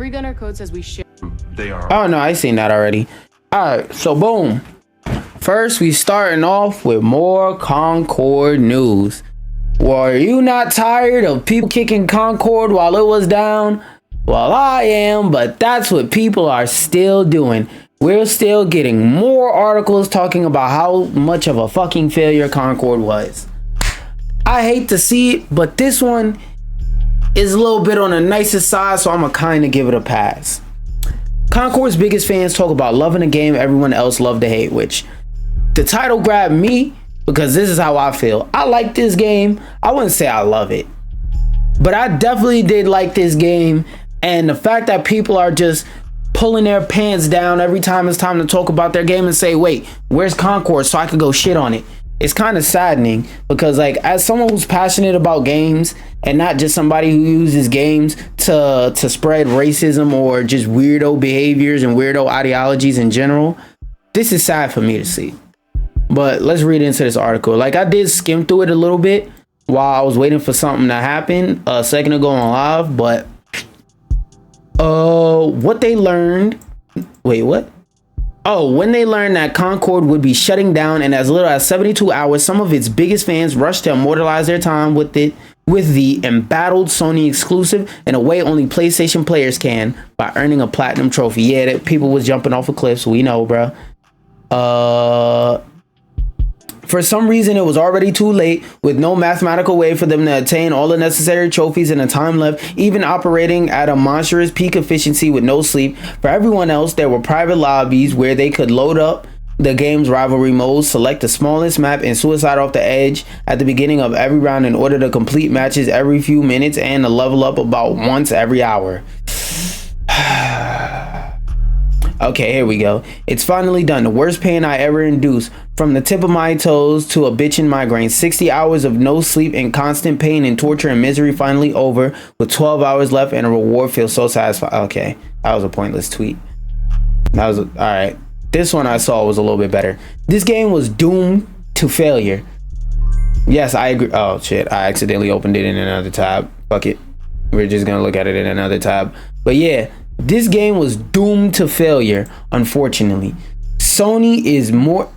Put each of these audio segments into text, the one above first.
free gunner code says we share. They are. Oh no, I seen that already. All right, so boom. First, we starting off with more Concord news. Were you not tired of people kicking Concord while it was down? Well, I am, but that's what people are still doing. We're still getting more articles talking about how much of a fucking failure Concord was. I hate to see it, but this one is a little bit on the nicest side, so I'm gonna kind of give it a pass. Concord's biggest fans talk about loving a game everyone else loved to hate, which the title grabbed me because this is how I feel. I like this game. I wouldn't say I love it, but I definitely did like this game. And the fact that people are just pulling their pants down every time it's time to talk about their game and say, wait, where's Concord so I could go shit on it? It's kind of saddening because, like, as someone who's passionate about games and not just somebody who uses games to spread racism or just weirdo behaviors and weirdo ideologies in general, this is sad for me to see. But let's read into this article. Like, I did skim through it a little bit while I was waiting for something to happen a second ago on live, but what they learned, wait, what? Oh, when they learned that Concord would be shutting down in as little as 72 hours, some of its biggest fans rushed to immortalize their time with the embattled Sony exclusive in a way only PlayStation players can, by earning a platinum trophy. Yeah, that people was jumping off of cliffs, we know, bro. For some reason, it was already too late, with no mathematical way for them to attain all the necessary trophies in the time left, even operating at a monstrous peak efficiency with no sleep. For everyone else, there were private lobbies where they could load up the game's rivalry modes, select the smallest map, and suicide off the edge at the beginning of every round in order to complete matches every few minutes and to level up about once every hour. Okay, here we go. It's finally done. The worst pain I ever induced. From the tip of my toes to a bitchin' migraine. 60 hours of no sleep and constant pain and torture and misery finally over, with 12 hours left and a reward feels so satisfying. Okay, that was a pointless tweet. All right. This one I saw was a little bit better. This game was doomed to failure. Yes, I agree. Oh shit, I accidentally opened it in another tab. Fuck it. We're just gonna look at it in another tab. But yeah, this game was doomed to failure, unfortunately. Sony is more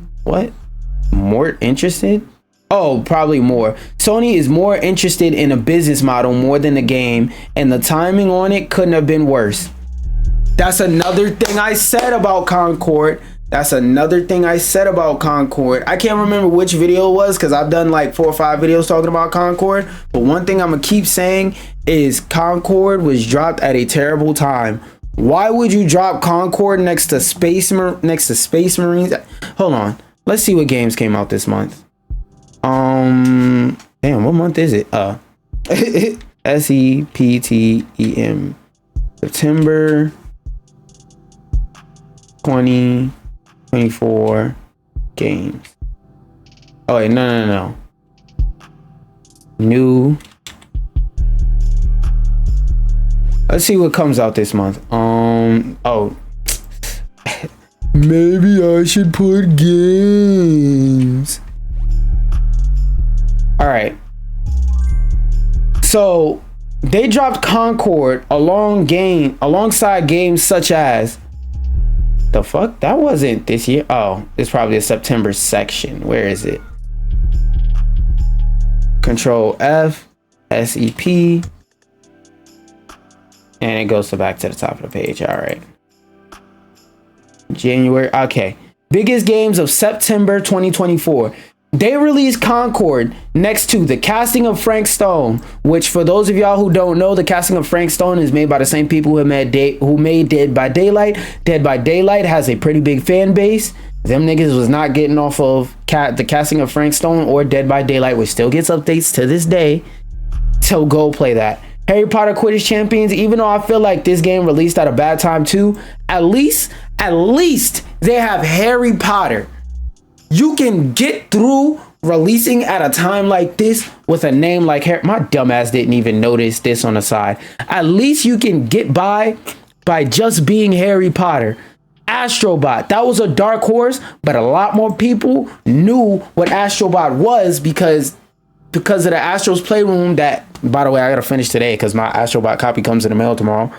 interested? Oh, probably more. Sony is more interested in a business model more than the game, and the timing on it couldn't have been worse. That's another thing I said about Concord. I can't remember which video it was because I've done like 4 or 5 videos talking about Concord. But one thing I'm gonna keep saying is Concord was dropped at a terrible time. Why would you drop Concord next to Space Marines? Hold on. Let's see what games came out this month. Damn, what month is it? SEPTEM. September 2024 games. Oh wait, no. New. Let's see what comes out this month. Oh. Maybe I should put games. All right. So they dropped Concord alongside games such as the fuck? That wasn't this year. Oh, it's probably a September section. Where is it? Control F, SEP. And it goes back to the top of the page. All right. January. Okay. Biggest games of September 2024. They released Concord next to The Casting of Frank Stone, which, for those of y'all who don't know, The Casting of Frank Stone is made by the same people who made Dead by Daylight. Dead by Daylight has a pretty big fan base. Them niggas was not getting off of The Casting of Frank Stone or Dead by Daylight, which still gets updates to this day. So go play that. Harry Potter Quidditch Champions, even though I feel like this game released at a bad time too, at least they have Harry Potter. You can get through releasing at a time like this with a name like Harry. My dumbass didn't even notice this on the side. At least you can get by just being Harry Potter. Astrobot, that was a dark horse, but a lot more people knew what Astrobot was because of the Astros Playroom that, by the way, I gotta finish today because my Astrobot copy comes in the mail tomorrow.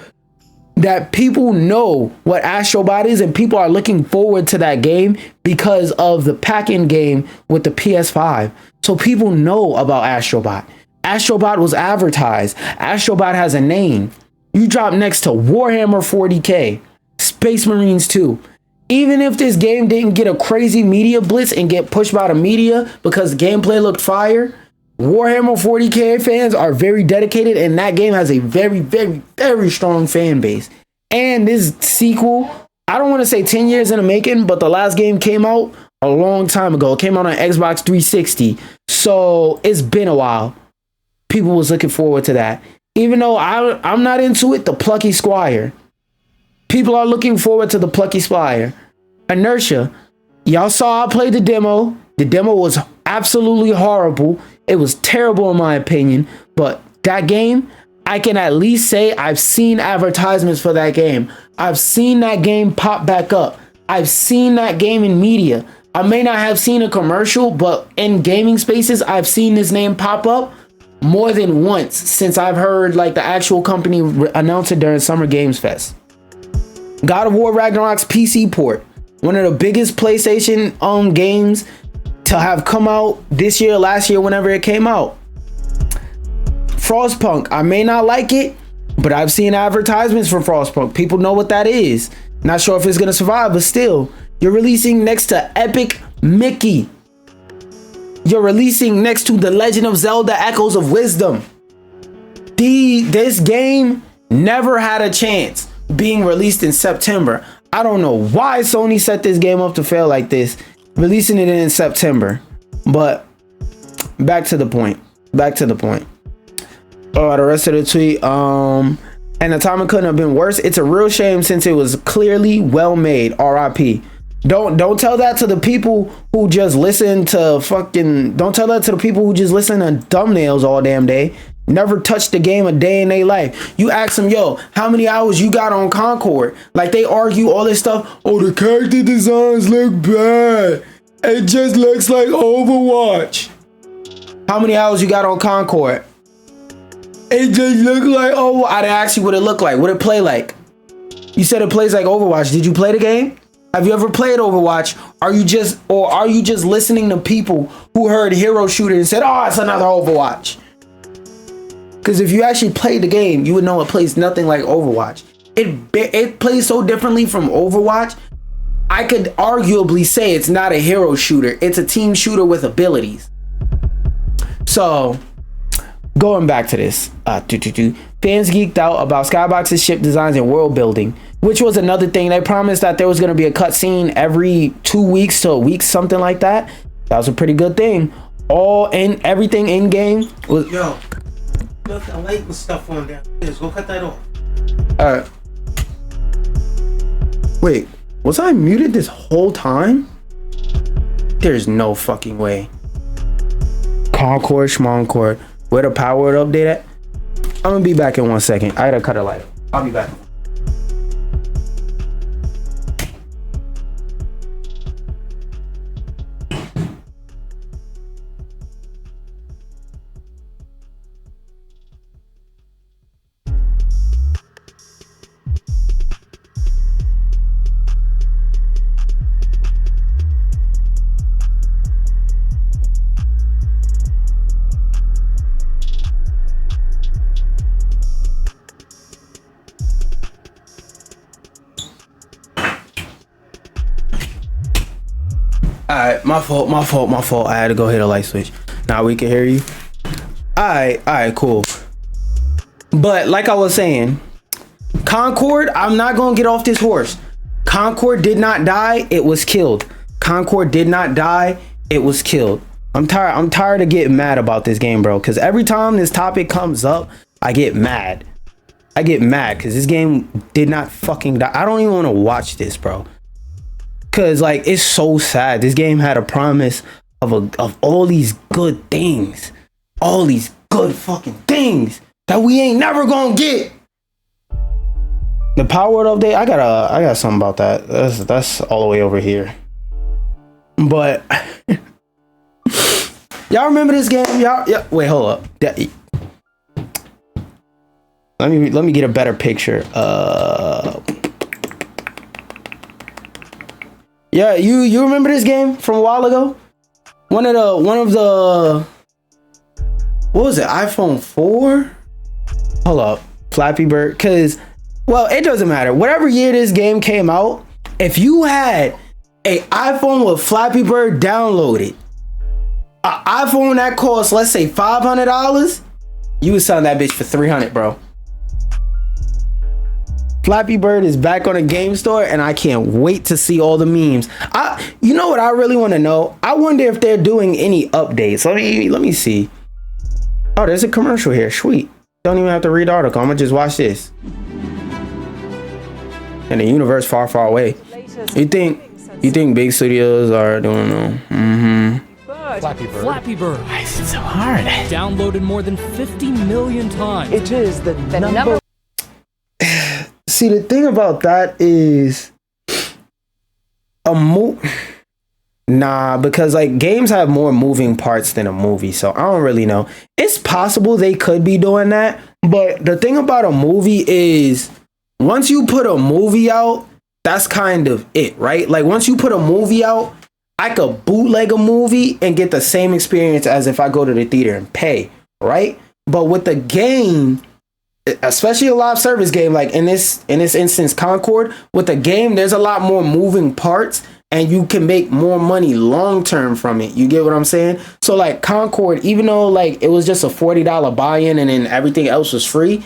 that people know what Astrobot is, and people are looking forward to that game because of the pack-in game with the PS5. So people know about Astrobot. Astrobot was advertised. Astrobot has a name. You drop next to Warhammer 40K, Space Marines 2. Even if this game didn't get a crazy media blitz and get pushed by the media because gameplay looked fire, Warhammer 40K fans are very dedicated, and that game has a very, very, very strong fan base. And this sequel, I don't want to say 10 years in the making, but the last game came out a long time ago. It came out on Xbox 360. So it's been a while. People was looking forward to that. Even though I'm not into it, the Plucky Squire. People are looking forward to the Plucky Squire. Inertia. Y'all saw I played the demo. The demo was absolutely horrible. It was terrible in my opinion. But that game, I can at least say I've seen advertisements for that game. I've seen that game pop back up. I've seen that game in media. I may not have seen a commercial, but in gaming spaces, I've seen this name pop up more than once since I've heard like the actual company announce it during Summer Games Fest. God of War Ragnarok's PC port, one of the biggest PlayStation games to have come out this year, last year, whenever it came out. Frostpunk, I may not like it, but I've seen advertisements for Frostpunk. People know what that is. Not sure if it's gonna survive, but still, you're releasing next to Epic Mickey. You're releasing next to The Legend of Zelda Echoes of Wisdom. This game never had a chance being released in September. I don't know why Sony set this game up to fail like this, releasing it in September. But back to the point. Oh, the rest of the tweet. And the timing couldn't have been worse. It's a real shame since it was clearly well made. RIP. Don't tell that to the people who just listen to fucking. Don't tell that to the people who just listen to thumbnails all damn day. Never touched the game a day in their life. You ask them, yo, how many hours you got on Concord? Like they argue all this stuff. Oh, the character designs look bad. It just looks like Overwatch. How many hours you got on Concord? It just looked like, oh, I'd ask you what it looked like. What it play like? You said it plays like Overwatch. Did you play the game? Have you ever played Overwatch? Are you just listening to people who heard hero shooter and said, oh, it's another Overwatch? Because if you actually played the game, you would know it plays nothing like Overwatch. It plays so differently from Overwatch. I could arguably say it's not a hero shooter. It's a team shooter with abilities. So, going back to this, fans geeked out about Skybox's ship designs and world building, which was another thing. They promised that there was going to be a cutscene every 2 weeks to a week, something like that. That was a pretty good thing. Everything in game was. Yo, look, the light and stuff on there. Let's go cut that off. Wait, was I muted this whole time? There's no fucking way. Concord, Schmoncord. Where the power update at? I'm gonna be back in 1 second. I gotta cut a light. I'll be back. Alright, my fault. I had to go hit a light switch. Now we can hear you. Alright, cool. But like I was saying, Concord, I'm not gonna get off this horse. Concord did not die, it was killed. Concord did not die, it was killed. I'm tired of getting mad about this game, bro. Cause every time this topic comes up, I get mad. Cause this game did not fucking die. I don't even want to watch this, bro. Cause like it's so sad. This game had a promise of all these good things, all these good fucking things that we ain't never gonna get. The power update, I got something about that. That's all the way over here. But y'all remember this game? Wait, hold up. Let Let me get a better picture. Yeah, you remember this game from a while ago? One of the what was it? iPhone 4? Hold up, Flappy Bird. Cause, well, it doesn't matter. Whatever year this game came out, if you had a iPhone with Flappy Bird downloaded, an iPhone that costs, let's say $500, you was selling that bitch for $300, bro. Flappy Bird is back on a game store, and I can't wait to see all the memes. You know what I really want to know? I wonder if they're doing any updates. Let me see. Oh, there's a commercial here. Sweet. Don't even have to read the article. I'm gonna just watch this. In a universe far, far away. You think big studios are doing Flappy Bird. Why is it so hard? Downloaded more than 50 million times. It is the number. See, the thing about that is nah, because like games have more moving parts than a movie, so I don't really know. It's possible they could be doing that, but the thing about a movie is once you put a movie out, that's kind of it, right? Like once you put a movie out, I could bootleg a movie and get the same experience as if I go to the theater and pay, right? But with the game, especially a live service game, like in this instance, Concord, with the game, there's a lot more moving parts and you can make more money long term from it. You get what I'm saying? So like Concord, even though like it was just a $40 buy-in and then everything else was free,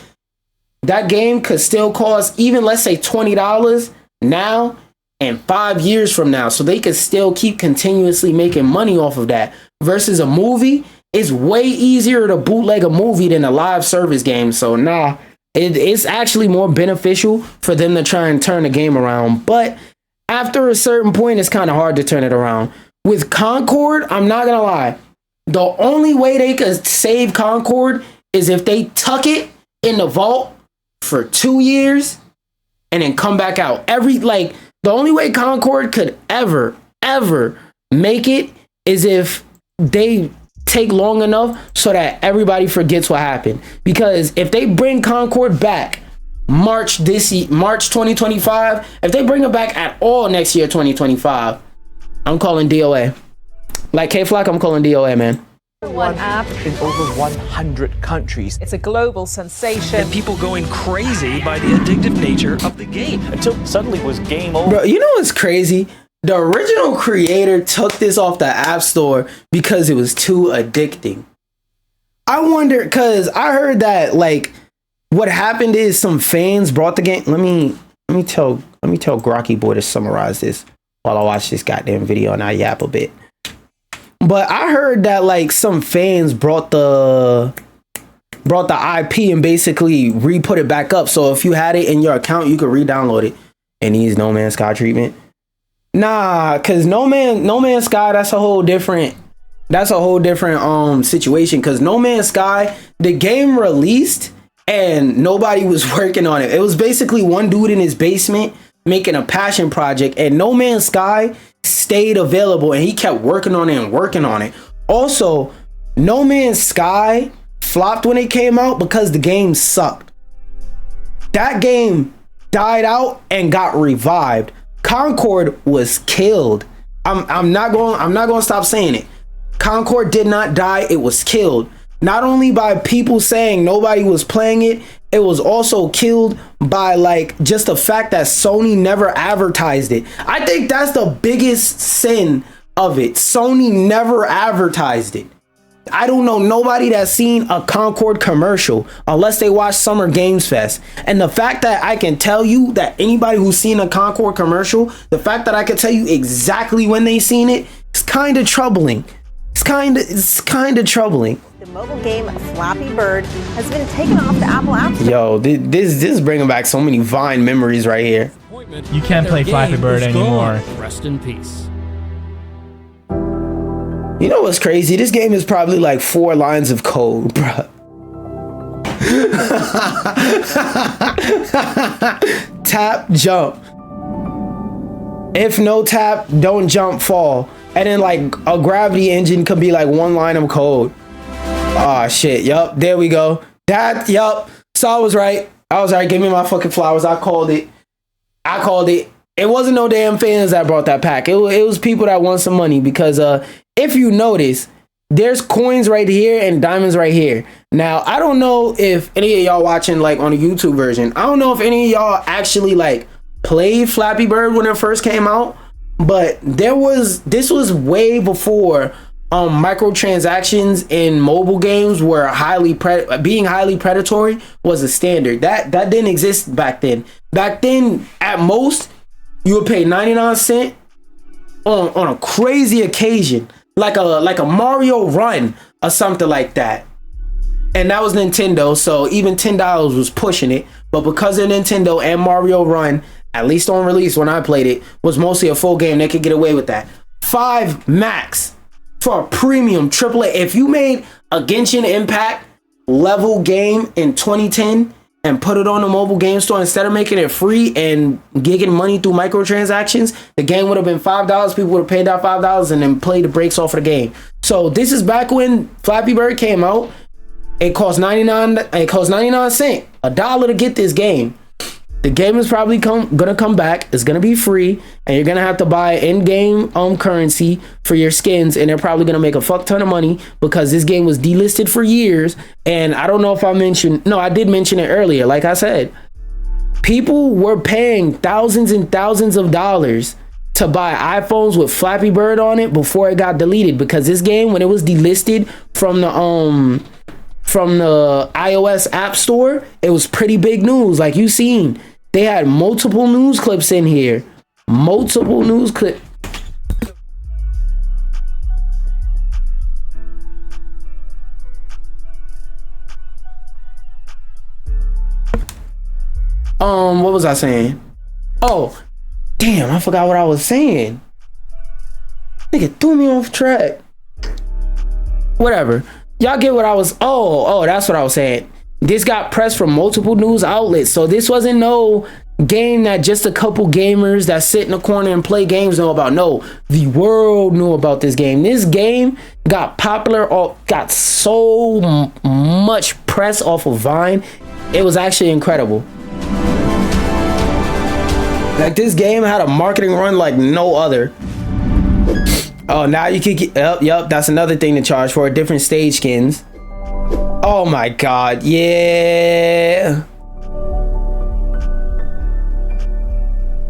that game could still cost even, let's say, $20 now and 5 years from now. So they could still keep continuously making money off of that. Versus a movie, it's way easier to bootleg a movie than a live service game. So nah, it's actually more beneficial for them to try and turn the game around. But after a certain point, it's kind of hard to turn it around. With Concord, I'm not gonna lie, the only way they could save Concord is if they tuck it in the vault for 2 years and then come back out. The only way Concord could ever make it is if they take long enough so that everybody forgets what happened. Because if they bring Concord back March 2025, if they bring it back at all next year 2025, I'm calling DOA. Like K-Flock, I'm calling DOA, man. One app in over 100 countries. It's a global sensation. And people going crazy by the addictive nature of the game until suddenly it was game over. Bro, you know what's crazy? The original creator took this off the App Store because it was too addicting. I wonder, because I heard that like what happened is some fans brought the game. Let me tell Grocky Boy to summarize this while I watch this goddamn video and I yap a bit. But I heard that like some fans brought the IP and basically re-put it back up. So if you had it in your account, you could re-download it. And needs No Man's Sky treatment. Nah, cause No Man's Sky, that's a whole different situation. Cause No Man's Sky, the game released and nobody was working on it. It was basically one dude in his basement making a passion project, and No Man's Sky stayed available and he kept working on it. Also, No Man's Sky flopped when it came out because the game sucked. That game died out and got revived. Concord was killed. I'm not going to stop saying it. Concord did not die, it was killed. Not only by people saying nobody was playing it, it was also killed by like just the fact that Sony never advertised it. I think that's the biggest sin of it. Sony never advertised it. I don't know nobody that's seen a Concord commercial unless they watch Summer Games Fest. And the fact that I can tell you that anybody who's seen a Concord commercial, the fact that I can tell you exactly when they seen it, it's kind of troubling. It's kind of troubling. The mobile game Flappy Bird has been taken off the Apple App Store. Yo, this is bringing back so many Vine memories right here. You can't play Flappy Bird anymore. Rest in peace. You know what's crazy? This game is probably like 4 lines of code, bruh. Tap, jump. If no tap, don't jump, fall. And then like a gravity engine could be like 1 line of code. Oh shit, yup, there we go. Yup. So I was right. Give me my fucking flowers. I called it. It wasn't no damn fans that brought that pack. It was people that want some money because if you notice, there's coins right here and diamonds right here. Now, I don't know if any of y'all watching like on the YouTube version, I don't know if any of y'all actually like played Flappy Bird when it first came out, but this was way before microtransactions in mobile games were being highly predatory was a standard. That didn't exist back then. Back then, at most, you would pay 99 cents on a crazy occasion, like a Mario run or something like that. And that was Nintendo, so even $10 was pushing it. But because of Nintendo and Mario Run, at least on release when I played it, was mostly a full game, they could get away with that. 5 max for a premium AAA. If you made a Genshin Impact level game in 2010 and put it on the mobile game store instead of making it free and gigging money through microtransactions, the game would have been $5. People would have paid that $5 and then played the brakes off of the game. So this is back when Flappy Bird came out. It cost 99 cents, $1 to get this game. The game is probably gonna come back. It's gonna be free, and you're gonna have to buy in-game currency for your skins, and they're probably gonna make a fuck ton of money because this game was delisted for years. And I don't know if I did mention it earlier. Like I said, people were paying thousands and thousands of dollars to buy iPhones with Flappy Bird on it before it got deleted, because this game, when it was delisted from the iOS App Store, it was pretty big news. Like you seen, they had multiple news clips in here. Multiple news clips. What was I saying? Oh, damn, I forgot what I was saying. Nigga threw me off track. Whatever. Y'all get what I was, oh, that's what I was saying. This got pressed from multiple news outlets. So this wasn't no game that just a couple gamers that sit in the corner and play games know about. No, the world knew about this game. This game got popular, got so much press off of Vine. It was actually incredible. Like, this game had a marketing run like no other. Oh, now you can get, yep, that's another thing to charge for, different stage skins. Oh my god, yeah.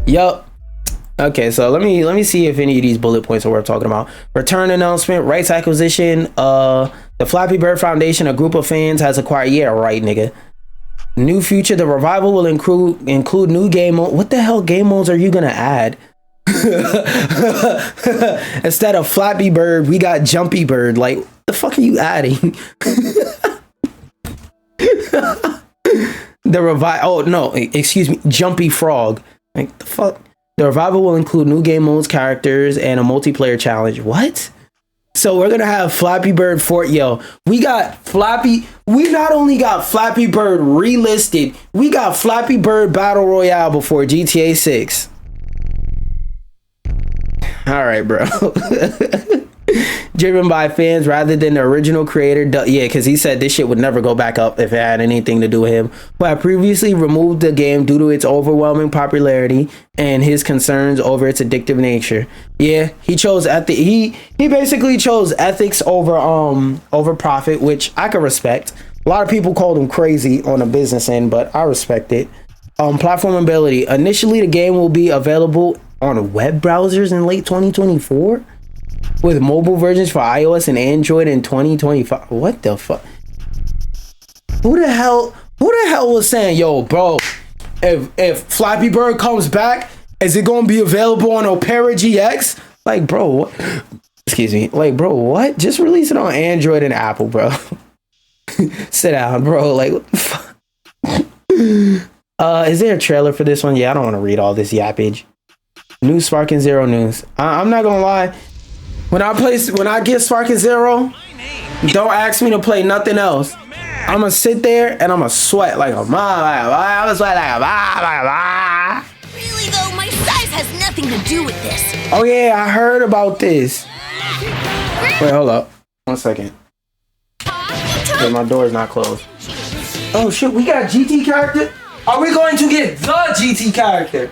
Yup. Okay, so let me see if any of these bullet points are worth talking about. Return announcement, rights acquisition, the Flappy Bird Foundation, a group of fans has acquired, yeah, right, nigga. New future, the revival will include new game mode. What the hell game modes are you gonna add? Instead of Flappy Bird, we got Jumpy Bird. Like, what the fuck are you adding? Jumpy Frog. Like, the fuck? The revival will include new game modes, characters, and a multiplayer challenge. What? So we're gonna have Flappy Bird we not only got Flappy Bird relisted, we got Flappy Bird Battle Royale before GTA 6. All right, bro. Driven by fans rather than the original creator. Yeah, because he said this shit would never go back up if it had anything to do with him. Who had previously removed the game due to its overwhelming popularity and his concerns over its addictive nature. Yeah, he chose he basically chose ethics over profit, which I can respect. A lot of people called him crazy on the business end, but I respect it. Platform ability. Initially, the game will be available on web browsers in late 2024, with mobile versions for iOS and Android in 2025. What the fuck? Who the hell was saying, yo, bro, if Flappy Bird comes back, is it gonna be available on Opera GX? Like, bro, what? Excuse me. Like, bro, what? Just release it on Android and Apple, bro. Sit down, bro. Like, what the fuck? Is there a trailer for this one? Yeah, I don't want to read all this yappage. New Sparking Zero news. I'm not gonna lie. When I get Sparking Zero, don't ask me to play nothing else. I'm gonna sit there and I'm gonna sweat like a Really though, my size has nothing to do with this. Oh yeah, I heard about this. Wait, hold up. 1 second. Wait, my door's not closed. Oh shit, we got GT character? Are we going to get the GT character?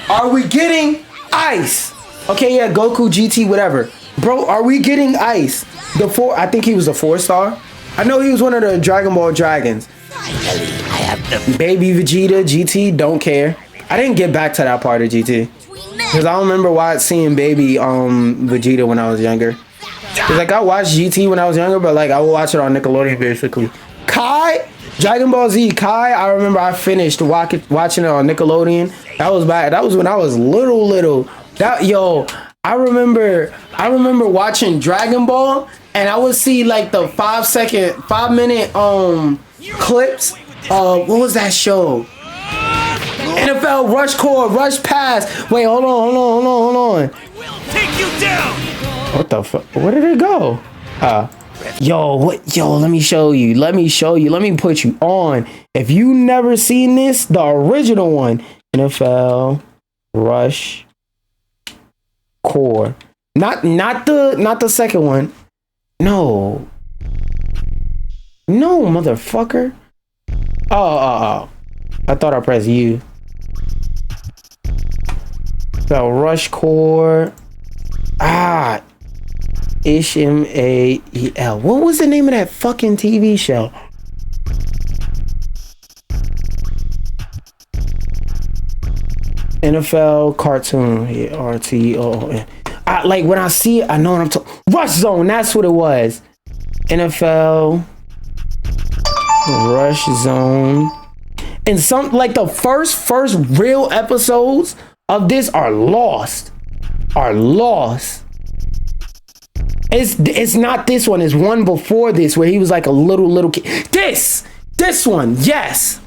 Are we getting Ice? Okay, yeah, Goku, GT, whatever. Bro, are we getting Ice? I think he was a 4-star. I know he was one of the Dragon Ball Dragons. Baby Vegeta, GT, don't care. I didn't get back to that part of GT. Because I don't remember seeing Baby Vegeta when I was younger. Cause like I watched GT when I was younger, but like I would watch it on Nickelodeon basically. Kai, Dragon Ball Z Kai, I remember I finished watching it on Nickelodeon. That was back. That was when I was little. I remember watching Dragon Ball, and I would see like the 5 minute clips of what was that show? NFL Rush Core, Rush Pass. Wait, hold on. Take you down. What the fuck? Where did it go? Let me show you. Let me put you on. If you never seen this, the original one, NFL Rush Core. Not the second one. No, motherfucker. Oh. I thought I pressed U. So Rush Core. Ishmael. What was the name of that fucking TV show? NFL cartoon. Yeah, RTON. Like when I see it, I know what I'm talking. Rush Zone. That's what it was. NFL Rush Zone. And some like the first real episodes of this are lost. It's not this one. It's one before this where he was like a little kid. This one, yes.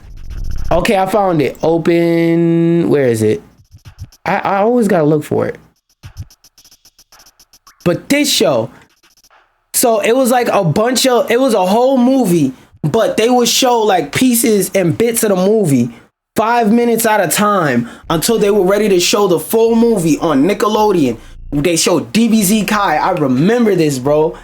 Okay, I found it. Open. Where is it? I always gotta look for it. But this show. So it was like it was a whole movie, but they would show like pieces and bits of the movie 5 minutes at a time until they were ready to show the full movie on Nickelodeon. They showed DBZ Kai. I remember this, bro.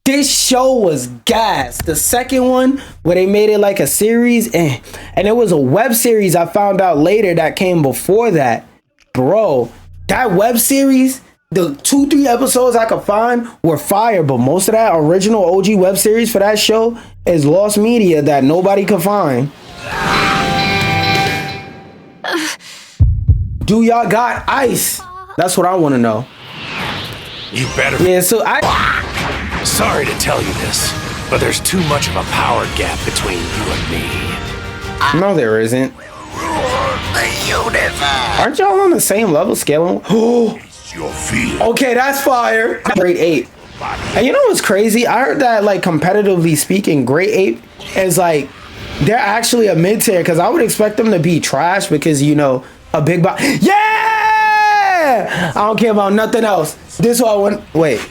This show was gas. The second one, where they made it like a series, and it was a web series I found out later that came before that. Bro, that web series, the 2-3 episodes I could find were fire, but most of that original OG web series for that show is lost media that nobody could find. Do y'all got Ice? That's what I want to know. You better. Yeah, so Sorry to tell you this, but there's too much of a power gap between you and me. No, there isn't. Aren't y'all on the same level scaling? Okay, that's fire. Great Ape. And you know what's crazy? I heard that like competitively speaking, Great Ape is like they're actually a mid tier because I would expect them to be trash because you know a big box. Yeah, I don't care about nothing else. This one I want. Wait,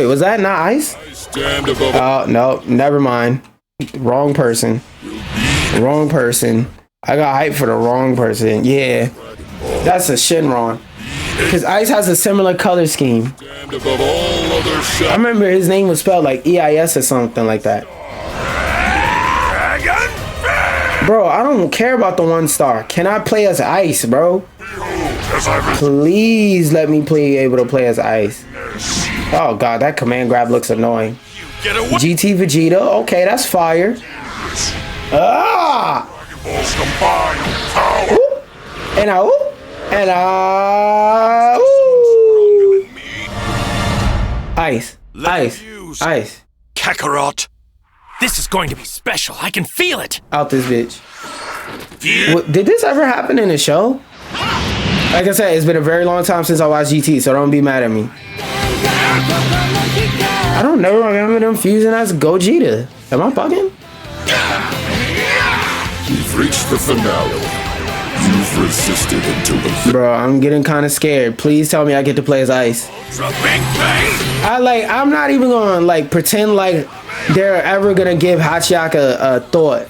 was that not Ice? Oh no, never mind. Wrong person. I got hyped for the wrong person. Yeah, that's a Shinron. Because Ice has a similar color scheme. I remember his name was spelled like EIS or something like that. Bro, I don't care about the 1-star. Can I play as Ice, bro? Please let me able to play as Ice. Oh god, that command grab looks annoying. GT Vegeta, okay, that's fire. Ah! Ooh. And Ice. Kakarot. This is going to be special. I can feel it. Out this bitch. Did this ever happen in a show? Like I said, it's been a very long time since I watched GT, so don't be mad at me. I don't never remember them fusing as Gogeta. Am I bugging? You've reached the finale. You've resisted until the... Bro, I'm getting kind of scared. Please tell me I get to play as Ice. I'm not even gonna like pretend like they're ever gonna give Hachiak a thought.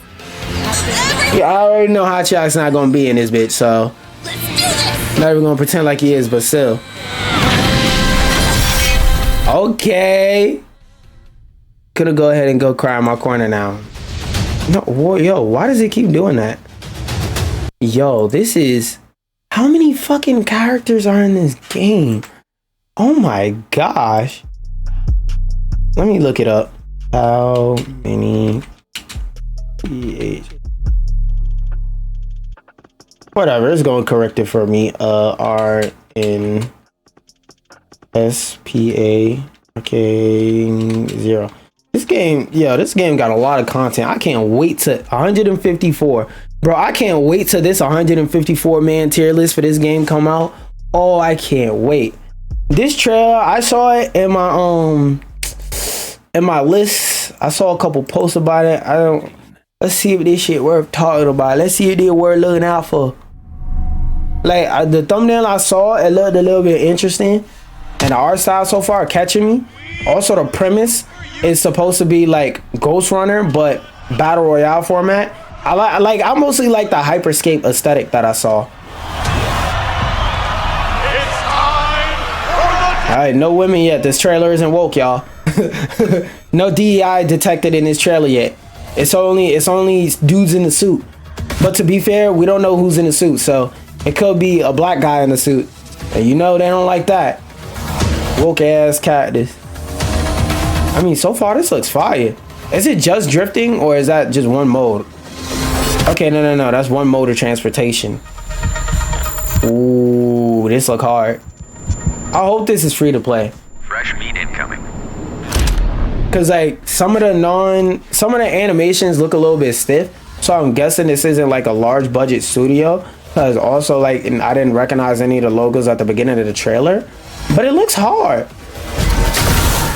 Yeah, I already know Hachiak's not gonna be in this bitch, so I'm not even gonna pretend like he is, but still. Okay. Gonna go ahead and go cry in my corner now. No, yo, why does it keep doing that? Yo, this is... How many fucking characters are in this game? Oh my gosh. Let me look it up. How many PH? Whatever, it's going to correct it for me. R N S P A okay 0. This game, this game got a lot of content. I can't wait to 154. Bro, I can't wait till this 154 man tier list for this game come out. Oh, I can't wait. This trailer, I saw it in my list. I saw a couple posts about it. Let's see if this shit worth talking about. Let's see if they worth looking out for. Like the thumbnail I saw, it looked a little bit interesting, and the art style so far catching me. Also, the premise is supposed to be like Ghost Runner, but battle royale format. I mostly like the hyperscape aesthetic that I saw. All right, no women yet. This trailer isn't woke, y'all. No DEI detected in this trailer yet. It's only dudes in the suit. But to be fair, we don't know who's in the suit, so it could be a black guy in the suit, and you know they don't like that. Woke ass characters. I mean, so far this looks fire. Is it just drifting, or is that just one mode? Okay, no, that's one mode of transportation. Ooh, this look hard. I hope this is free to play. Fresh meat incoming. Cause like some of the animations look a little bit stiff, so I'm guessing this isn't like a large budget studio. Cause also like, and I didn't recognize any of the logos at the beginning of the trailer, but it looks hard.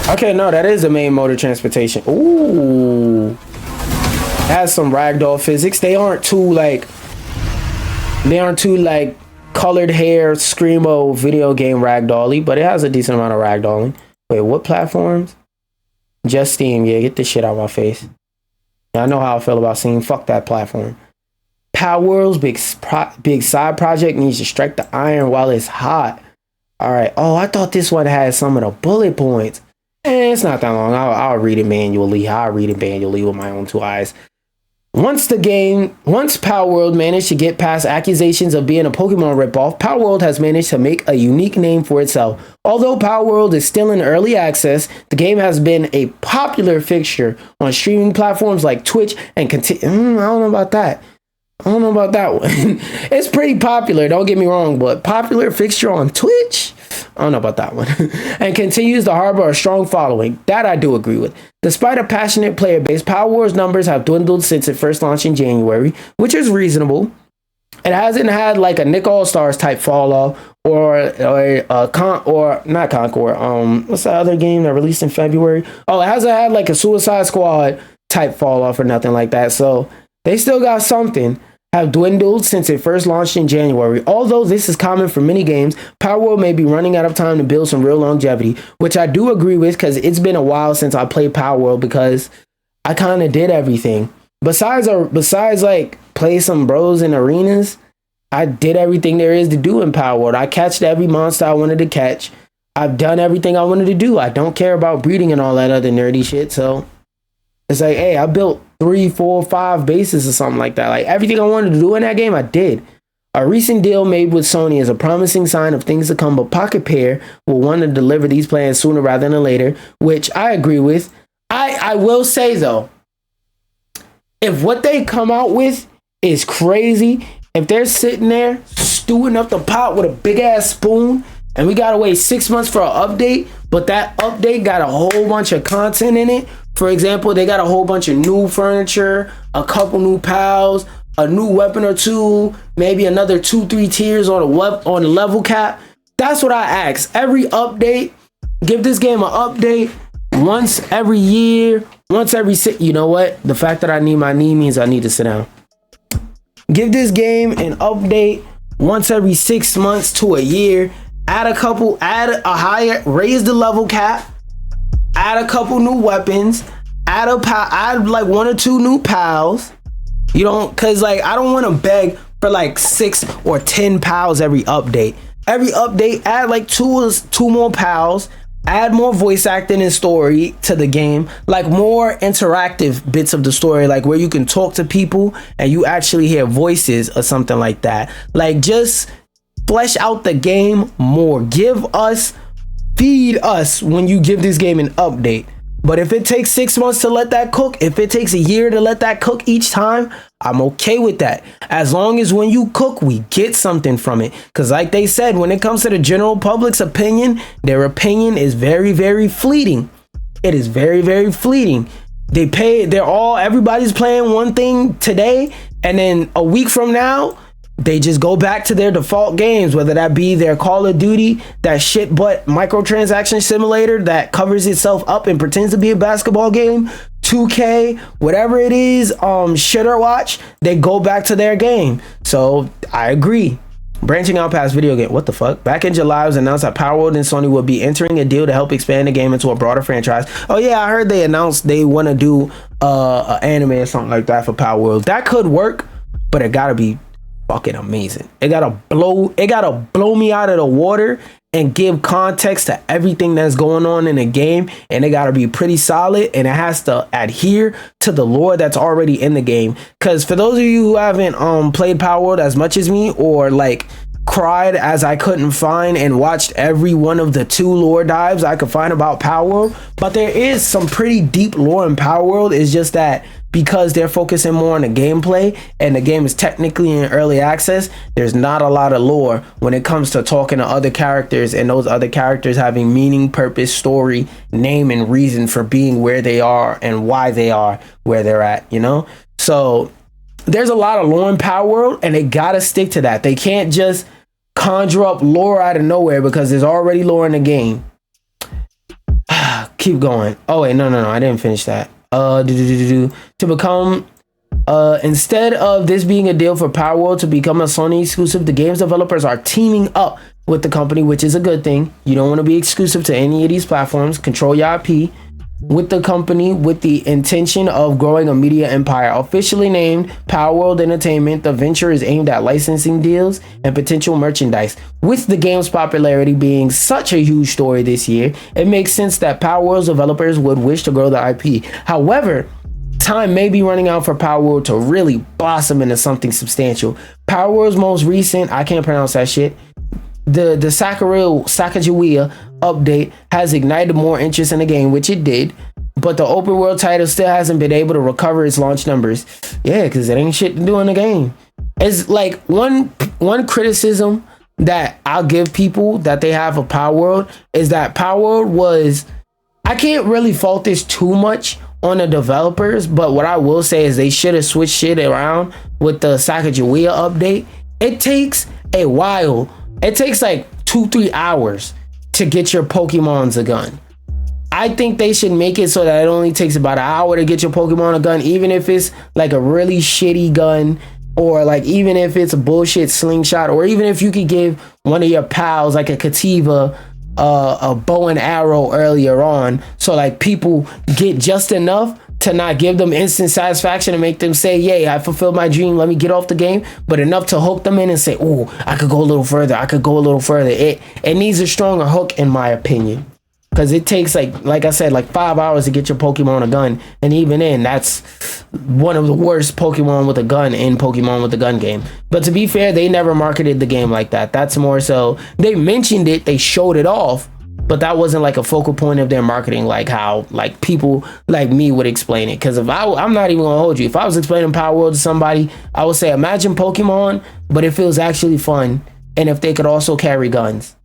Okay, no, that is the main mode of transportation. Ooh, it has some ragdoll physics. They aren't too like colored hair screamo video game ragdolly, but it has a decent amount of ragdolling. Wait, what platforms? Just Steam. Yeah, get this shit out of my face. I know how I feel about Steam. Fuck that platform. Power World's big side project needs to strike the iron while it's hot. All right. Oh, I thought this one had some of the bullet points. It's not that long. I'll read it manually. I'll read it manually with my own two eyes. Once Power World managed to get past accusations of being a Pokemon ripoff, Power World has managed to make a unique name for itself. Although Power World is still in early access, the game has been a popular fixture on streaming platforms like Twitch and I don't know about that. I don't know about that one. It's pretty popular, don't get me wrong, but popular fixture on Twitch? I don't know about that one. And continues to harbor a strong following. That I do agree with. Despite a passionate player base, Power Wars numbers have dwindled since it first launched in January, which is reasonable. It hasn't had like a Nick All-Stars type fall off or not Concord. What's the other game that released in February? Oh, it hasn't had like a Suicide Squad type fall off or nothing like that. So they still got something. Have dwindled since it first launched in January. Although this is common for many games, Power World may be running out of time to build some real longevity, which I do agree with because it's been a while since I played Power World because I kind of did everything. Besides like play some bros in arenas, I did everything there is to do in Power World. I catched every monster I wanted to catch. I've done everything I wanted to do. I don't care about breeding and all that other nerdy shit. So it's like, hey, I built 3, 4, 5 bases or something like that. Like everything I wanted to do in that game, I did. A recent deal made with Sony is a promising sign of things to come, but Pocket Pair will want to deliver these plans sooner rather than later, which I agree with. I will say though, if what they come out with is crazy, if they're sitting there stewing up the pot with a big ass spoon and we gotta wait 6 months for an update, but that update got a whole bunch of content in it. For example, they got a whole bunch of new furniture, a couple new pals, a new weapon or two, maybe another 2-3 tiers on the level cap. That's what I ask. Every update, give this game an update once every year, once every you know what? The fact that I need my knee means I need to sit down. Give this game an update once every 6 months to a year. Add a higher, raise the level cap. Add a couple new weapons, add like 1 or 2 new pals. You don't, cause like I don't want to beg for like 6 or 10 pals every update. Every update, add like two more pals, add more voice acting and story to the game, like more interactive bits of the story, like where you can talk to people and you actually hear voices or something like that. Like, just flesh out the game more. Feed us when you give this game an update. But if it takes 6 months to let that cook, if it takes a year to let that cook each time, I'm okay with that. As long as when you cook, we get something from it. Because like they said, when it comes to the general public's opinion, their opinion is very, very fleeting. It is very, very fleeting. Everybody's playing one thing today, and then a week from now, they just go back to their default games, whether that be their Call of Duty, that shit butt microtransaction simulator that covers itself up and pretends to be a basketball game, 2K, whatever it is, Shitter Watch, they go back to their game. So I agree. Branching out past video game, what the fuck? Back in July, it was announced that Power World and Sony would be entering a deal to help expand the game into a broader franchise. Oh yeah, I heard they announced they want to do an anime or something like that for Power World. That could work, but it gotta be fucking amazing. It gotta blow me out of the water and give context to everything that's going on in the game, and it gotta be pretty solid, and it has to adhere to the lore that's already in the game. Because for those of you who haven't played Power World as much as me, or like cried as I couldn't find and watched every one of the 2 lore dives I could find about Power World, but there is some pretty deep lore in Power World. It's just that because they're focusing more on the gameplay and the game is technically in early access, there's not a lot of lore when it comes to talking to other characters and those other characters having meaning, purpose, story, name, and reason for being where they are and why they are where they're at, you know? So there's a lot of lore in Power World, and they gotta stick to that. They can't just conjure up lore out of nowhere because there's already lore in the game. Keep going. Oh wait, no, I didn't finish that. To become instead of this being a deal for Power World to become a Sony exclusive, the game's developers are teaming up with the company, which is a good thing. You don't want to be exclusive to any of these platforms. Control your IP with the company with the intention of growing a media empire. Officially named Power World Entertainment, the venture is aimed at licensing deals and potential merchandise. With the game's popularity being such a huge story this year, it makes sense that Power World's developers would wish to grow the IP. However, time may be running out for Power World to really blossom into something substantial. Power World's most recent, I can't pronounce that shit, the Sacagawea update has ignited more interest in the game, which it did, but the open world title still hasn't been able to recover its launch numbers. Yeah, because it ain't shit to do in the game. It's like one criticism that I'll give people that they have of Power World is that Power World was, I can't really fault this too much on the developers, but what I will say is they should have switched shit around with the Sacagawea update. It takes a while. It takes like 2-3 hours to get your Pokemon's a gun. I think they should make it so that it only takes about an hour to get your Pokemon a gun, even if it's like a really shitty gun, or like even if it's a bullshit slingshot, or even if you could give one of your pals like a Kativa a bow and arrow earlier on, so like people get just enough to not give them instant satisfaction and make them say, yay, I fulfilled my dream, let me get off the game, but enough to hook them in and say, oh, I could go a little further, I could go a little further. It needs a stronger hook, in my opinion, because it takes like I said, like 5 hours to get your Pokemon a gun, and even then, that's one of the worst Pokemon with a gun in Pokemon with a gun game. But to be fair, they never marketed the game like that. That's more so, they mentioned it, they showed it off, but that wasn't like a focal point of their marketing, like how like people like me would explain it. Because if I'm not even gonna hold you, if I was explaining Power World to somebody, I would say imagine Pokemon, but it feels actually fun, and if they could also carry guns.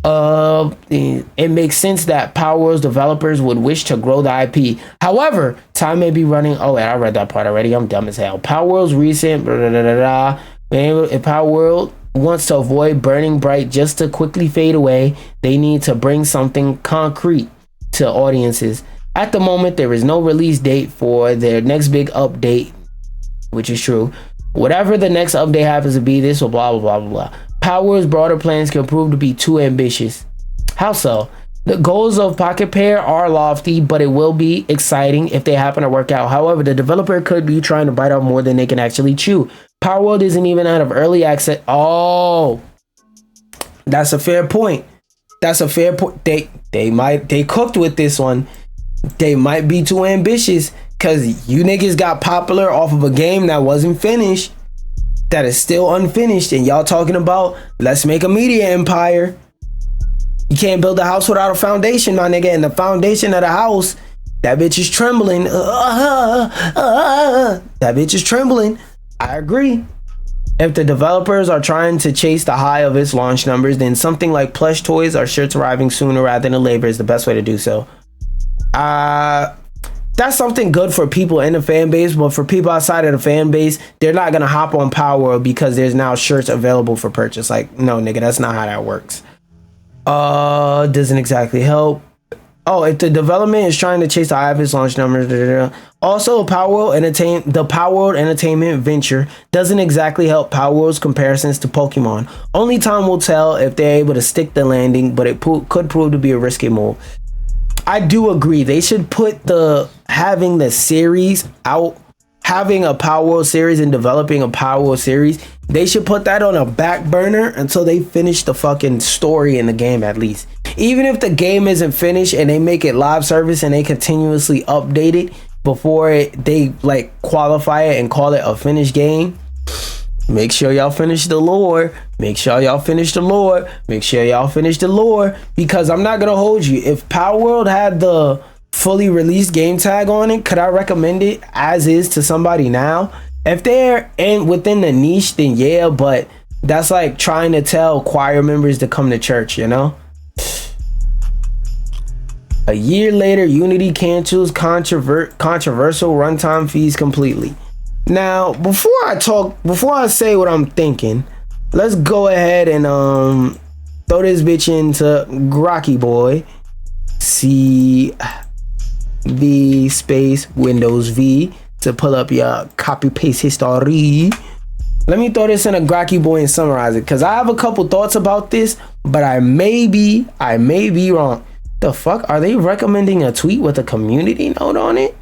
It makes sense that Power World's developers would wish to grow the IP. However, time may be running. Oh wait, I read that part already. I'm dumb as hell. Power World's recent if Power World wants to avoid burning bright just to quickly fade away, they need to bring something concrete to audiences. At the moment, there is no release date for their next big update, which is true. Whatever the next update happens to be, this will blah blah blah blah blah. Power World's broader plans can prove to be too ambitious. How so? The goals of Pocket Pair are lofty, but it will be exciting if they happen to work out. However, the developer could be trying to bite off more than they can actually chew. Power World isn't even out of early access. Oh, that's a fair point. That's a fair point. They cooked with this one. They might be too ambitious because you niggas got popular off of a game that wasn't finished, that is still unfinished, and y'all talking about let's make a media empire. You can't build a house without a foundation, my nigga, and the foundation of the house, that bitch is trembling. That bitch is trembling. I agree. If the developers are trying to chase the high of its launch numbers, then something like plush toys or shirts arriving sooner rather than later is the best way to do so. That's something good for people in the fan base, but for people outside of the fan base, they're not gonna hop on Power World because there's now shirts available for purchase. Like, no, nigga, that's not how that works. Doesn't exactly help. Oh, if the development is trying to chase the high of its launch numbers, also the Power World Entertainment venture doesn't exactly help Power World's comparisons to Pokemon. Only time will tell if they're able to stick the landing, but it could prove to be a risky move. I do agree. They should put having the series out, having a Power World series and developing a Power World series. They should put that on a back burner until they finish the fucking story in the game, at least. Even if the game isn't finished and they make it live service and they continuously update it before they like qualify it and call it a finished game. Make sure y'all finish the lore. Make sure y'all finish the lore. Make sure y'all finish the lore. Because I'm not gonna hold you. If Power World had the fully released game tag on it, could I recommend it as is to somebody now? If they're within the niche, then yeah, but that's like trying to tell choir members to come to church, you know? A year later, Unity cancels controversial runtime fees completely. Now, before I say what I'm thinking, let's go ahead and throw this bitch into Grocky Boy. CV space Windows V to pull up your copy paste history. Let me throw this in a Grocky Boy and summarize it, because I have a couple thoughts about this, but I may be wrong. The fuck? Are they recommending a tweet with a community note on it?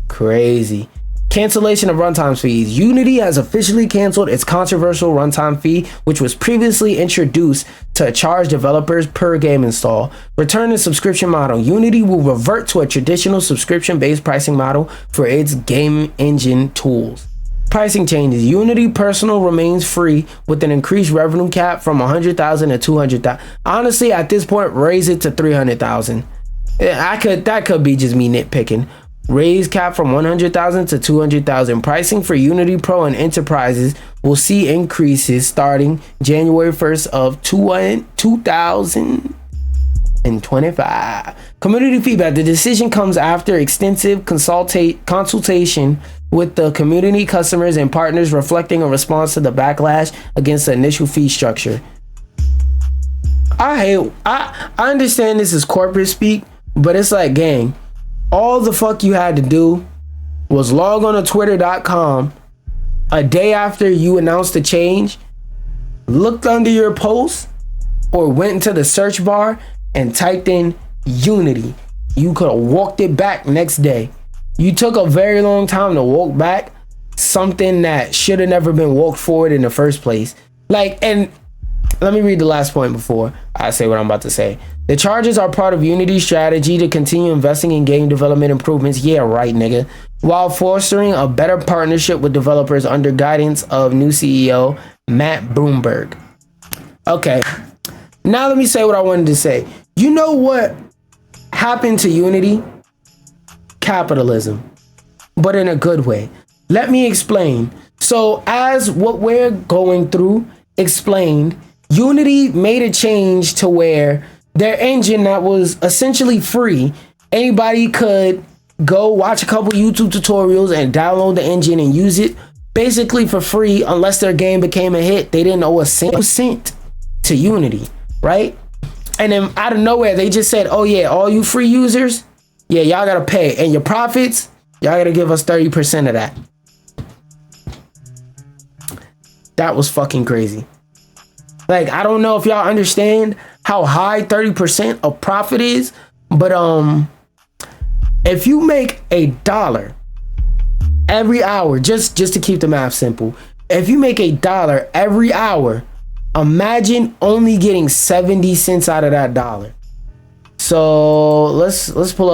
Crazy. Cancellation of runtime fees. Unity has officially canceled its controversial runtime fee, which was previously introduced to charge developers per game install. Return to subscription model. Unity will revert to a traditional subscription-based pricing model for its game engine tools. Pricing changes. Unity Personal remains free with an increased revenue cap from 100,000 to 200,000. Honestly, at this point, raise it to 300,000. That could be just me nitpicking. Raise cap from 100,000 to 200,000. Pricing for Unity Pro and Enterprises will see increases starting January 1st of 2025. Community feedback. The decision comes after extensive consultation with the community, customers, and partners, reflecting a response to the backlash against the initial fee structure. I understand this is corporate speak, but it's like, gang, all the fuck you had to do was log on to twitter.com a day after you announced the change, looked under your post, or went into the search bar and typed in Unity. You could have walked it back next day. You took a very long time to walk back something that should have never been walked forward in the first place. Like, and let me read the last point before I say what I'm about to say. The charges are part of Unity's strategy to continue investing in game development improvements. Yeah, right, nigga. While fostering a better partnership with developers under guidance of new CEO Matt Bloomberg. Okay, now let me say what I wanted to say. You know what happened to Unity? Capitalism, but in a good way. Let me explain. So as what we're going through explained, Unity made a change to where their engine that was essentially free, anybody could go watch a couple YouTube tutorials and download the engine and use it basically for free unless their game became a hit. They didn't owe a cent to Unity, right? And then out of nowhere, they just said, oh yeah, all you free users, yeah, y'all gotta pay. And your profits, y'all gotta give us 30% of that. That was fucking crazy. Like, I don't know if y'all understand how high 30% of profit is, but if you make $1 every hour, just to keep the math simple, if you make $1 every hour, imagine only getting 70 cents out of that dollar. So let's pull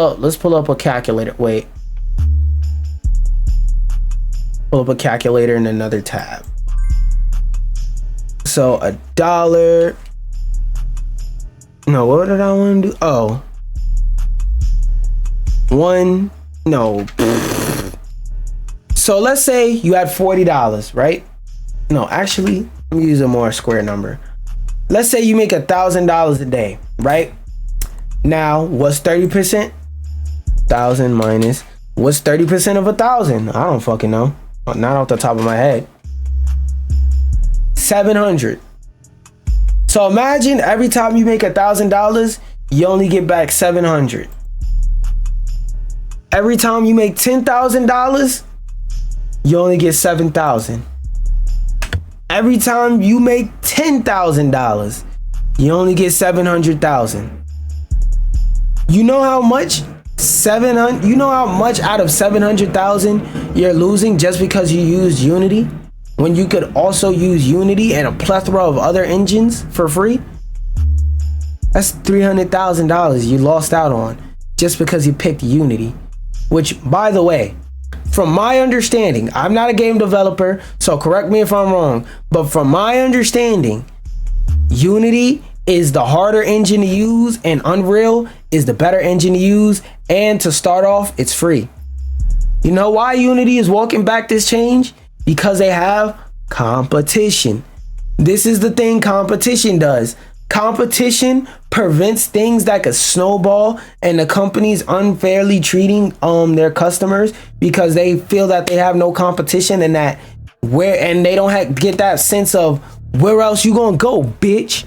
up a calculator. Wait. Pull up a calculator in another tab. So $1. No, what did I want to do? Oh. One. No. So let's say you had $40, right? No, actually, let me use a more square number. Let's say you make $1,000 a day, right? Now, what's 30%? 1,000 minus. What's 30% of 1,000? I don't fucking know. Not off the top of my head. 700. So imagine every time you make $1,000, you only get back 700. Every time you make $10,000, you only get 7,000. Every time you make $10,000, you only get 700,000. You know how much 700? You know how much out of 700,000 you're losing just because you used Unity, when you could also use Unity and a plethora of other engines for free? That's $300,000 you lost out on just because you picked Unity. Which, by the way, from my understanding, I'm not a game developer, so correct me if I'm wrong, but from my understanding, Unity is the harder engine to use and Unreal is the better engine to use, and to start off, it's free. You know why Unity is walking back this change? Because they have competition. This is the thing competition does. Competition prevents things that could snowball and the companies unfairly treating their customers because they feel that they have no competition and that they don't get that sense of where else you gonna go, bitch.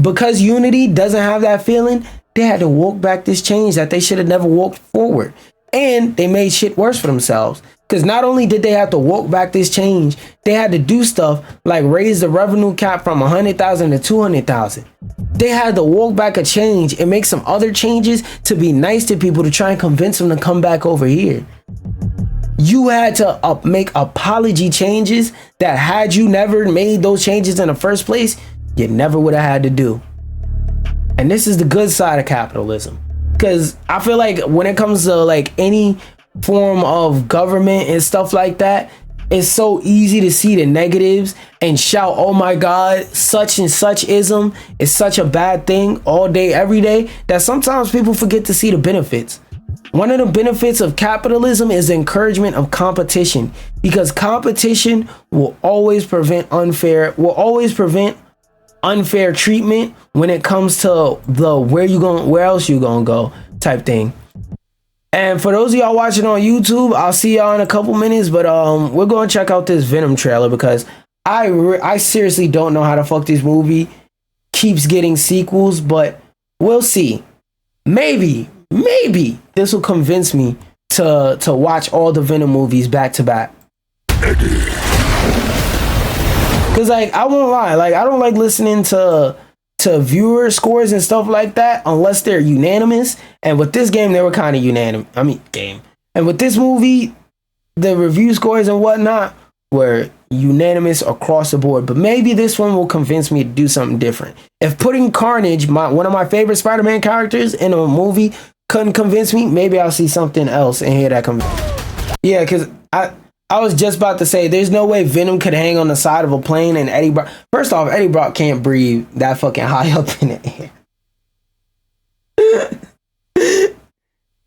Because Unity doesn't have that feeling, they had to walk back this change that they should have never walked forward. And they made shit worse for themselves. Because not only did they have to walk back this change, they had to do stuff like raise the revenue cap from 100,000 to 200,000. They had to walk back a change and make some other changes to be nice to people to try and convince them to come back over here. You had to make apology changes that had you never made those changes in the first place, you never would have had to do. And this is the good side of capitalism. Because I feel like when it comes to like any form of government and stuff like that, it's so easy to see the negatives and shout, oh my god, such and such ism is such a bad thing all day every day, that sometimes people forget to see the benefits. One of the benefits of capitalism is the encouragement of competition, because competition will always prevent unfair treatment when it comes to the where else you gonna go type thing. And for those of y'all watching on YouTube, I'll see y'all in a couple minutes, but we're going to check out this Venom trailer because I seriously don't know how the fuck this movie keeps getting sequels, but we'll see. Maybe this will convince me to watch all the Venom movies back to back. Cause like I won't lie, like I don't like listening to viewer scores and stuff like that unless they're unanimous. And with this game, they were kind of unanimous. And with this movie, the review scores and whatnot were unanimous across the board. But maybe this one will convince me to do something different. If putting Carnage, one of my favorite Spider-Man characters, in a movie couldn't convince me, maybe I'll see something else in here that yeah, because I was just about to say, there's no way Venom could hang on the side of a plane and Eddie Brock. First off, Eddie Brock can't breathe that fucking high up in the air.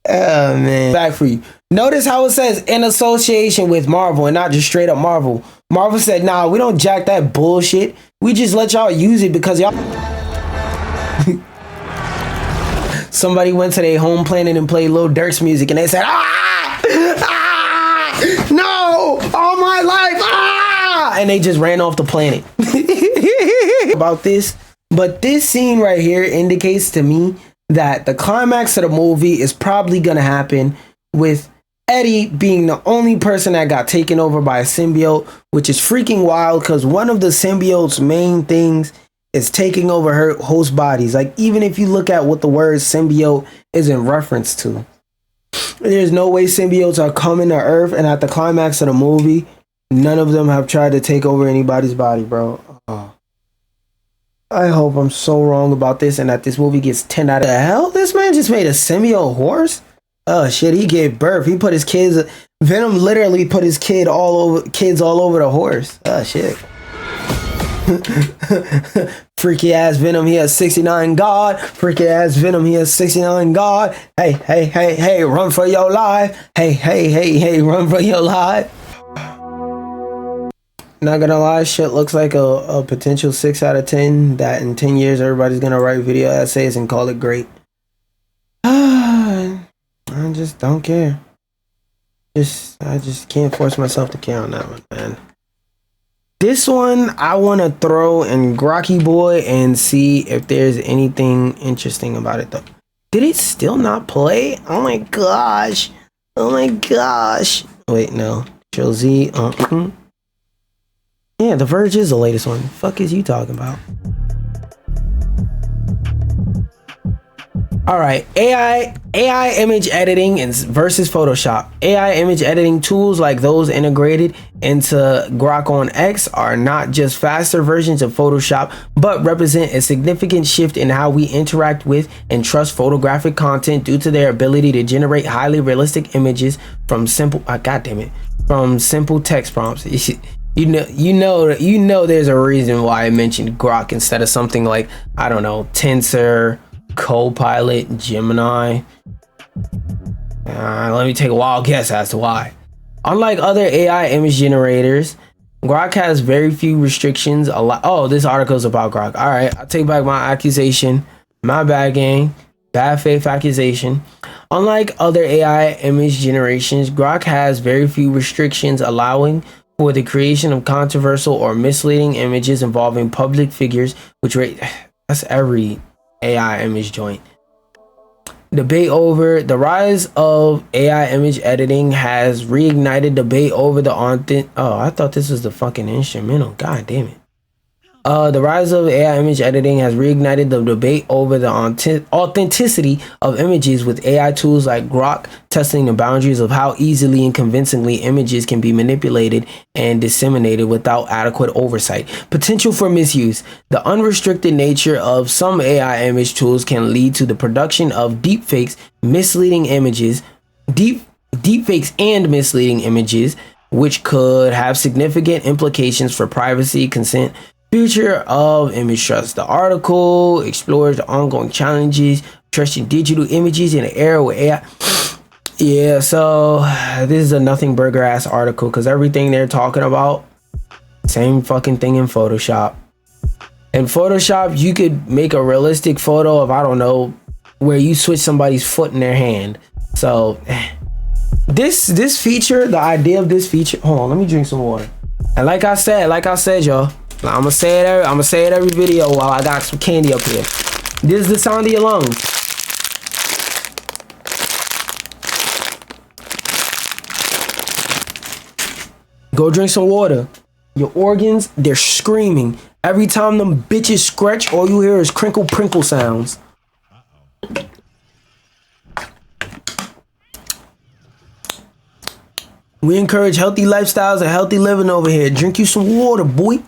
Oh, man. Back for you. Notice how it says in association with Marvel and not just straight up Marvel. Marvel said, nah, we don't jack that bullshit. We just let y'all use it because y'all... Somebody went to their home planet and played Lil Durk's music and they said, no, all my life, and they just ran off the planet. About this, but this scene right here indicates to me that the climax of the movie is probably gonna happen with Eddie being the only person that got taken over by a symbiote, which is freaking wild because one of the symbiote's main things is taking over her host bodies. Like, even if you look at what the word symbiote is in reference to, there's no way symbiotes are coming to Earth, and at the climax of the movie, none of them have tried to take over anybody's body, bro. I hope I'm so wrong about this and that this movie gets 10 out of the hell. This man just made a symbiote horse. Oh shit, he gave birth. He put his kids. Venom literally put his kids all over the horse. Oh shit. Freaky ass Venom, he has 69 God. Freaky ass Venom, he has 69 God. Hey, run for your life. Hey, run for your life. Not gonna lie, shit looks like a potential 6 out of 10 that in 10 years everybody's gonna write video essays and call it great. I just don't care. I just can't force myself to care on that one, man. This one I want to throw in Grocky Boy and see if there's anything interesting about it though. Did it still not play? Oh my gosh. Wait, no. Control Z. Yeah, The Verge is the latest one. Fuck is you talking about? All right, AI image editing versus Photoshop. AI image editing tools like those integrated into Grok on X are not just faster versions of Photoshop, but represent a significant shift in how we interact with and trust photographic content due to their ability to generate highly realistic images from simple simple text prompts. You know there's a reason why I mentioned Grok instead of something like, I don't know, Tensor, Copilot, Gemini. Let me take a wild guess as to why. Unlike other AI image generators, Grok has very few restrictions. Oh, this article is about Grok. All right, I'll take back my accusation. My bad, gang. Bad faith accusation. Unlike other AI image generations, Grok has very few restrictions, allowing for the creation of controversial or misleading images involving public figures, that's every AI image joint. Debate over the rise of AI image editing has reignited debate over the I thought this was the fucking instrumental. God damn it. The rise of AI image editing has reignited the debate over the authenticity of images, with AI tools like Grok testing the boundaries of how easily and convincingly images can be manipulated and disseminated without adequate oversight. Potential for misuse. The unrestricted nature of some AI image tools can lead to the production of deepfakes and misleading images, which could have significant implications for privacy, consent, future of image trust. The article explores the ongoing challenges trusting digital images in an era where AI. Yeah, so this is a nothing burger ass article because everything they're talking about, same fucking thing in Photoshop. In Photoshop, you could make a realistic photo of, I don't know, where you switch somebody's foot in their hand. So this feature, the idea of this feature. Hold on, let me drink some water. And like I said, y'all. I'm gonna say it every video while I got some candy up here. This is the sound of your lungs. Go drink some water. Your organs, they're screaming. Every time them bitches scratch, all you hear is crinkle prinkle sounds. We encourage healthy lifestyles and healthy living over here. Drink you some water, boy.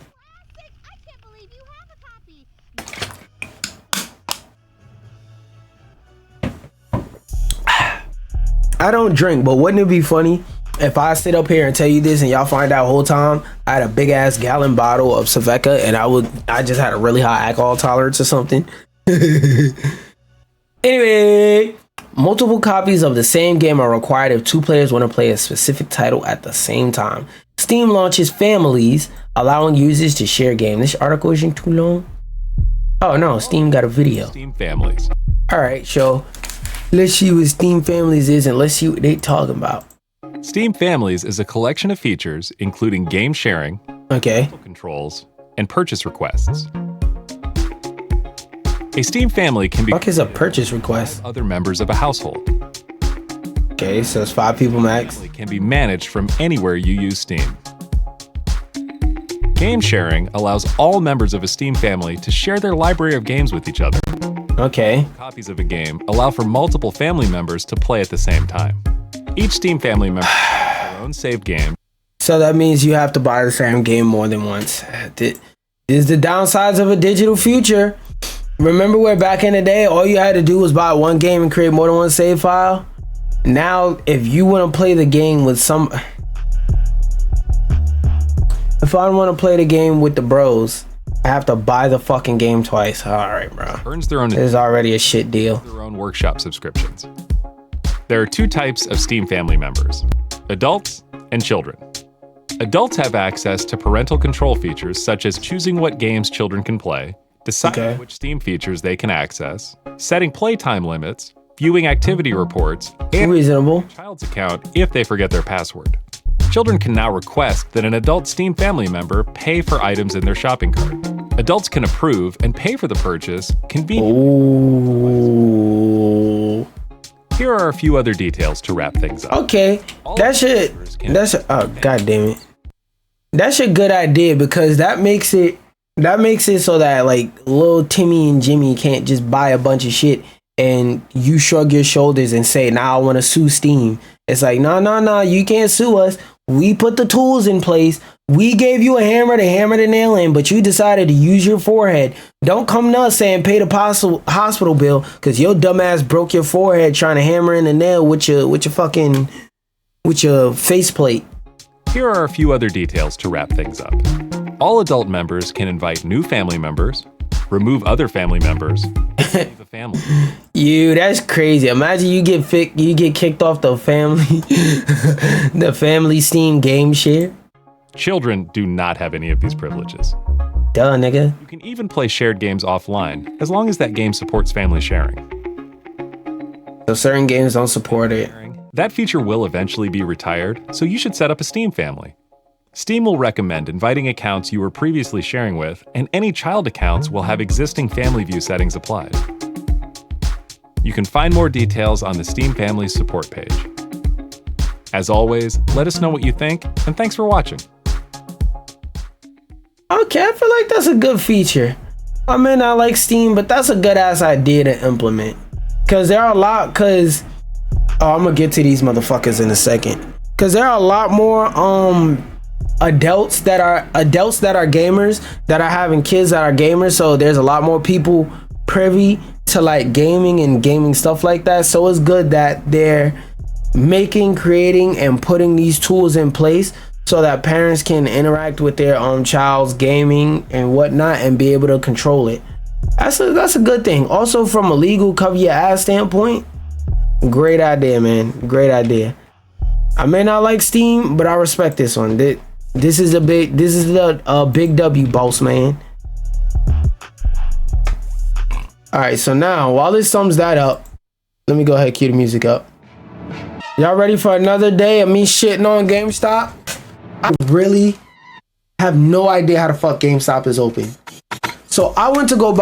I don't drink, but wouldn't it be funny if I sit up here and tell you this and y'all find out the whole time I had a big ass gallon bottle of Saveka and I just had a really high alcohol tolerance or something? Anyway, multiple copies of the same game are required if two players want to play a specific title at the same time. Steam launches Families, allowing users to share game. This article isn't too long. Oh no, Steam got a video. Steam Families. All right, so let's see what Steam Families is and let's see what they talking about. Steam Families is a collection of features including game sharing, controls, and purchase requests. A Steam family can be what is a purchase request? Other members of a household. Okay, so it's 5 people max. It can be managed from anywhere you use Steam. Game sharing allows all members of a Steam family to share their library of games with each other. Okay. Copies of a game allow for multiple family members to play at the same time. Each Steam family member has their own saved game. So that means you have to buy the same game more than once. is the downsides of a digital future. Remember where back in the day, all you had to do was buy one game and create more than one save file? Now, if you want to play the game with some... If I want to play the game with the bros, I have to buy the fucking game twice. All right, bro. Earns their own. This is already a shit deal. Their own workshop subscriptions. There are two types of Steam family members: adults and children. Adults have access to parental control features such as choosing what games children can play, deciding which Steam features they can access, setting playtime limits, viewing activity reports, and reasonable child's account if they forget their password. Children can now request that an adult Steam family member pay for items in their shopping cart. Adults can approve and pay for the purchase conveniently. Ooh. Here are a few other details to wrap things up. Okay, that's oh god damn it. That's a good idea because that makes it so that like little Timmy and Jimmy can't just buy a bunch of shit and you shrug your shoulders and say, "Now I want to sue Steam." It's like, no, you can't sue us. We put the tools in place. We gave you a hammer to hammer the nail in, but you decided to use your forehead. Don't come to us saying pay the hospital bill because your dumbass broke your forehead trying to hammer in the nail with your faceplate. Here are a few other details to wrap things up. All adult members can invite new family members, remove other family members, leave a family. You, that's crazy. Imagine you get kicked off the family the family Steam game share. Children do not have any of these privileges. Duh, nigga. You can even play shared games offline as long as that game supports family sharing. So certain games don't support it. That feature will eventually be retired, so you should set up a Steam family. Steam will recommend inviting accounts you were previously sharing with, and any child accounts will have existing family view settings applied. You can find more details on the Steam Family support page. As always, let us know what you think, and thanks for watching. Okay, I feel like that's a good feature. I mean, I like Steam, but that's a good ass idea to implement. Cause there are a lot, I'm gonna get to these motherfuckers in a second. Cause there are a lot more adults that are gamers that are having kids that are gamers, so there's a lot more people privy to like gaming and gaming stuff like that. So it's good that they're creating and putting these tools in place so that parents can interact with their child's gaming and whatnot and be able to control it. That's a good thing. Also, from a legal cover your ass standpoint, great idea, man. Great idea. I may not like Steam, but I respect this one. This is a big W, boss man. All right, so now while this sums that up, let me go ahead and cue the music up. Y'all ready for another day of me shitting on GameStop? I really have no idea how the fuck GameStop is open. So I went to go buy